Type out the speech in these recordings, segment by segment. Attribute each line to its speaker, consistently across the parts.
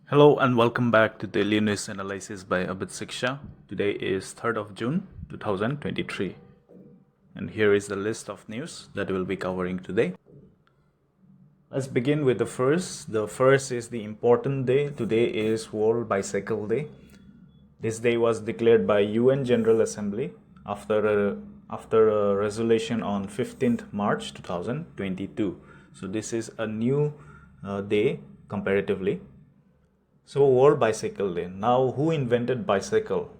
Speaker 1: Hello and welcome back to Daily News Analysis by Shah. Today is 3rd of June 2023 and here is the list of news that we'll be covering today. Let's begin with the first. The first is the important day. Today is World Bicycle Day. This day was declared by UN General Assembly after a resolution on 15th March 2022. So this is a new day comparatively. So World Bicycle Day. Now, who invented bicycle?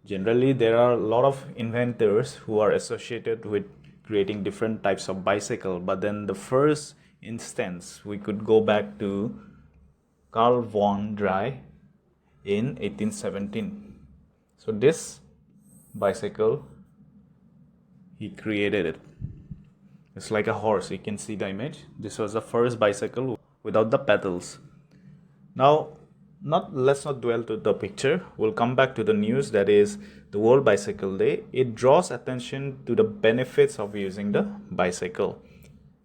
Speaker 1: Generally, there are a lot of inventors who are associated with creating different types of bicycle. But then the first instance, we could go back to Carl von Dry in 1817. So this bicycle, he created it. It's like a horse. You can see the image. This was the first bicycle without the pedals. Now, let's not dwell to the picture. We'll come back to the news, that is the World Bicycle Day. It draws attention to the benefits of using the bicycle.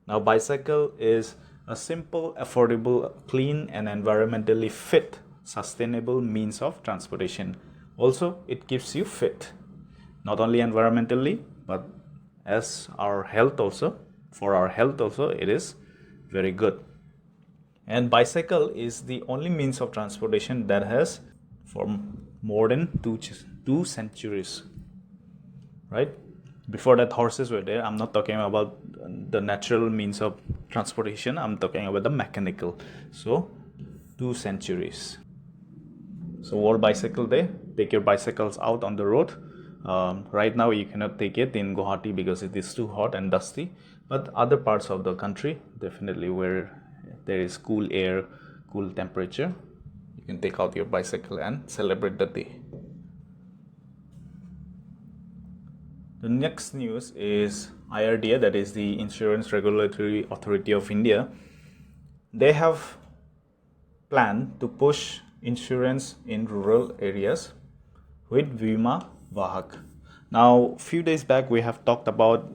Speaker 1: Now, bicycle is a simple, affordable, clean and environmentally fit, sustainable means of transportation. Also, it keeps you fit, not only environmentally, but as our health also, for our health also, it is very good. And bicycle is the only means of transportation that has for more than two centuries, right? Before that, horses were there. I'm not talking about the natural means of transportation. I'm talking about the mechanical. So 2 centuries. So World Bicycle Day, take your bicycles out on the road. Right now you cannot take it in Guwahati because it is too hot and dusty, but other parts of the country, definitely where there is cool air, cool temperature, you can take out your bicycle and celebrate the day. The next news is IRDAI, that is the Insurance Regulatory Authority of India. They have planned to push insurance in rural areas with Bima, Vahak. Now, few days back we have talked about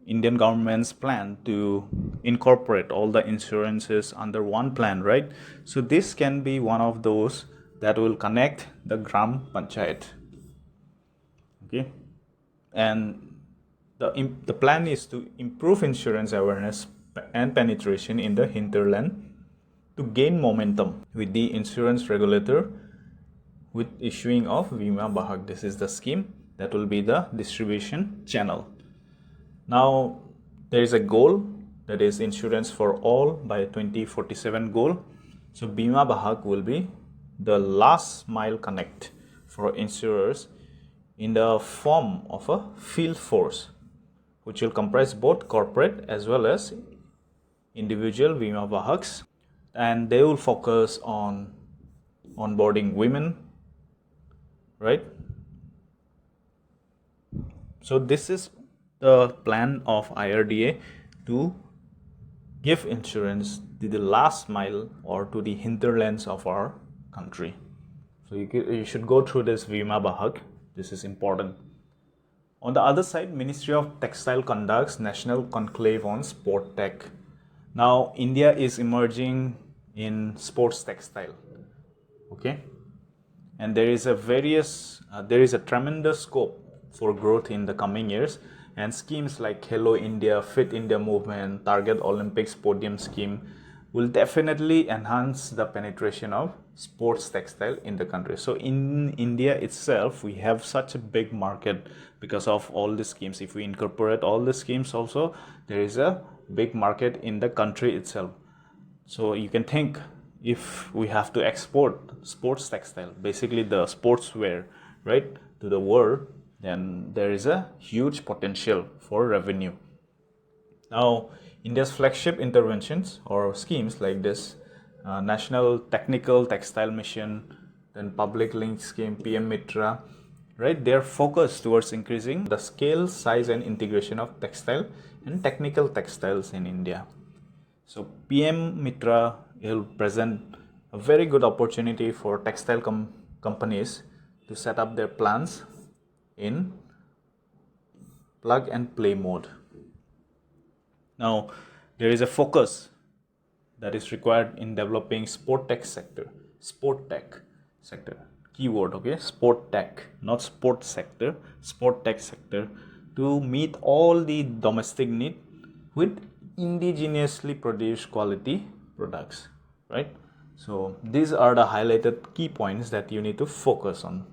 Speaker 1: Indian government's plan to incorporate all the insurances under one plan, right? So this can be one of those that will connect the Gram Panchayat. Okay, and the plan is to improve insurance awareness and penetration in the hinterland to gain momentum with the insurance regulator with issuing of Bima Vahak. This is the scheme that will be the distribution channel. Now, there is a goal, that is insurance for all by 2047 goal. So Bima Vahak will be the last mile connect for insurers in the form of a field force, which will comprise both corporate as well as individual Bima Vahaks, and they will focus on onboarding women, right? So this is the plan of IRDAI to give insurance to the last mile or to the hinterlands of our country. So you should go through this Bima Vahak. This is important. On the other side, Ministry of Textile conducts National Conclave on Sportech. Now, India is emerging in sports textile. Okay, and there is a tremendous scope for growth in the coming years. And schemes like Hello India, Fit India movement, Target Olympics podium scheme will definitely enhance the penetration of sports textile in the country. So in India itself, we have such a big market because of all the schemes. If we incorporate all the schemes also, there is a big market in the country itself. So you can think, if we have to export sports textile, basically the sportswear, right, to the world, then there is a huge potential for revenue. Now, India's flagship interventions or schemes like this, National Technical Textile Mission, then Public Link Scheme, PM Mitra, right? They are focused towards increasing the scale, size and integration of textile and technical textiles in India. So PM Mitra will present a very good opportunity for textile companies to set up their plants in plug and play mode. Now, there is a focus that is required in developing Sportech sector. Sportech sector. Keyword, okay, Sportech, not sports sector, Sportech sector, to meet all the domestic need with indigenously produced quality products, right? So these are the highlighted key points that you need to focus on.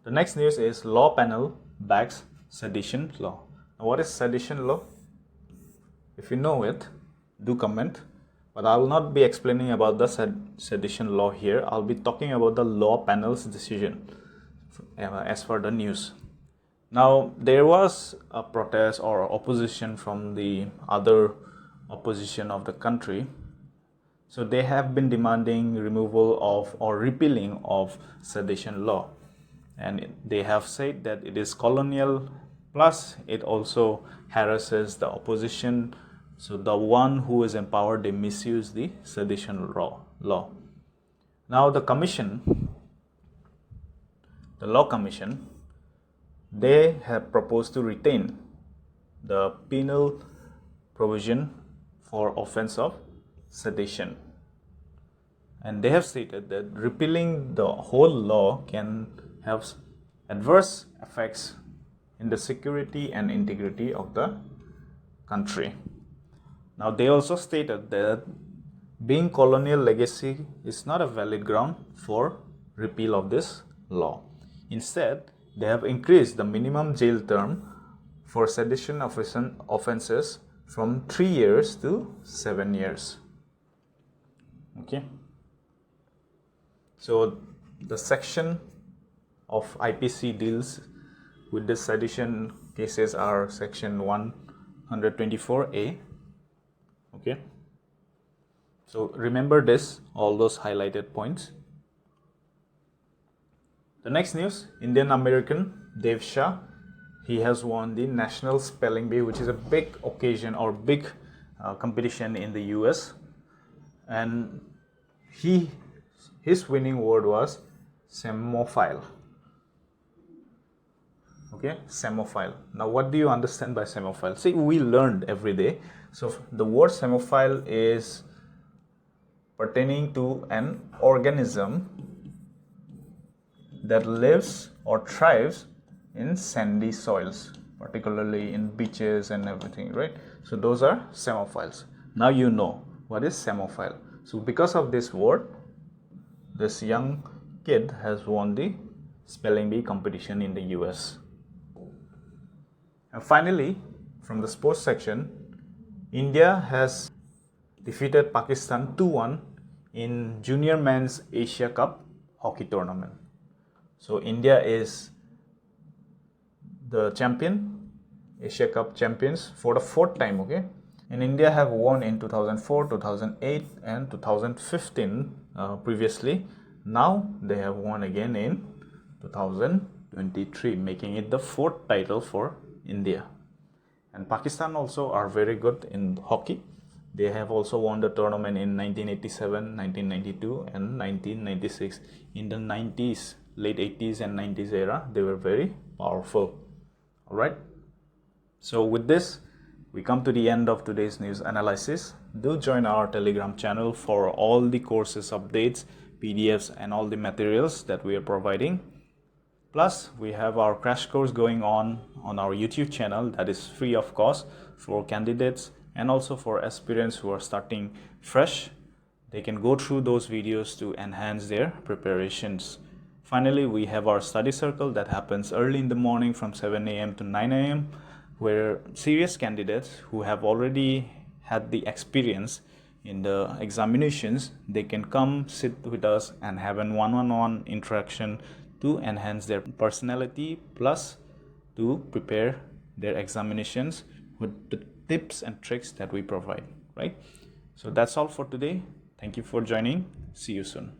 Speaker 1: The next news is Law Panel backs Sedition Law. Now, what is Sedition Law? If you know it, do comment. But I will not be explaining about the Sedition Law here. I'll be talking about the Law Panel's decision as for the news. Now, there was a protest or opposition from the other opposition of the country. So they have been demanding removal of or repealing of Sedition Law. And they have said that it is colonial, plus it also harasses the opposition. So the one who is empowered, they misuse the Sedition Law. Now the commission, the Law Commission, they have proposed to retain the penal provision for offense of sedition. And they have stated that repealing the whole law can have adverse effects in the security and integrity of the country. Now, they also stated that being colonial legacy is not a valid ground for repeal of this law. Instead, they have increased the minimum jail term for sedition offenses from 3 years to 7 years. Okay. So, the section of IPC deals with the sedition cases are section 124A. Okay, so remember this, all those highlighted points. The next news, Indian American Dev Shah, he has won the National Spelling Bee, which is a big occasion or big competition in the US, and his winning word was semophile. Okay, semophile. Now, what do you understand by semophile? See, we learned every day. So, the word semophile is pertaining to an organism that lives or thrives in sandy soils, particularly in beaches and everything, right? So, those are semophiles. Now, you know what is semophile. So, because of this word, this young kid has won the spelling bee competition in the US. And finally, from the sports section, India has defeated Pakistan 2-1 in Junior Men's Asia Cup hockey tournament. So India is the champion, Asia Cup champions for the 4th time, okay? And India have won in 2004, 2008 and 2015 previously. Now they have won again in 2023, making it the 4th title for India. And Pakistan also are very good in hockey. They have also won the tournament in 1987, 1992 and 1996. In the 90s, late 80s and 90s era, they were very powerful. Alright. So with this, we come to the end of today's news analysis. Do join our Telegram channel for all the courses updates, PDFs and all the materials that we are providing. Plus, we have our crash course going on our YouTube channel that is free of cost for candidates and also for aspirants who are starting fresh. They can go through those videos to enhance their preparations. Finally, we have our study circle that happens early in the morning from 7 a.m. to 9 a.m. where serious candidates who have already had the experience in the examinations, they can come sit with us and have an one-on-one interaction to enhance their personality plus to prepare their examinations with the tips and tricks that we provide, right? So that's all for today. Thank you for joining. See you soon.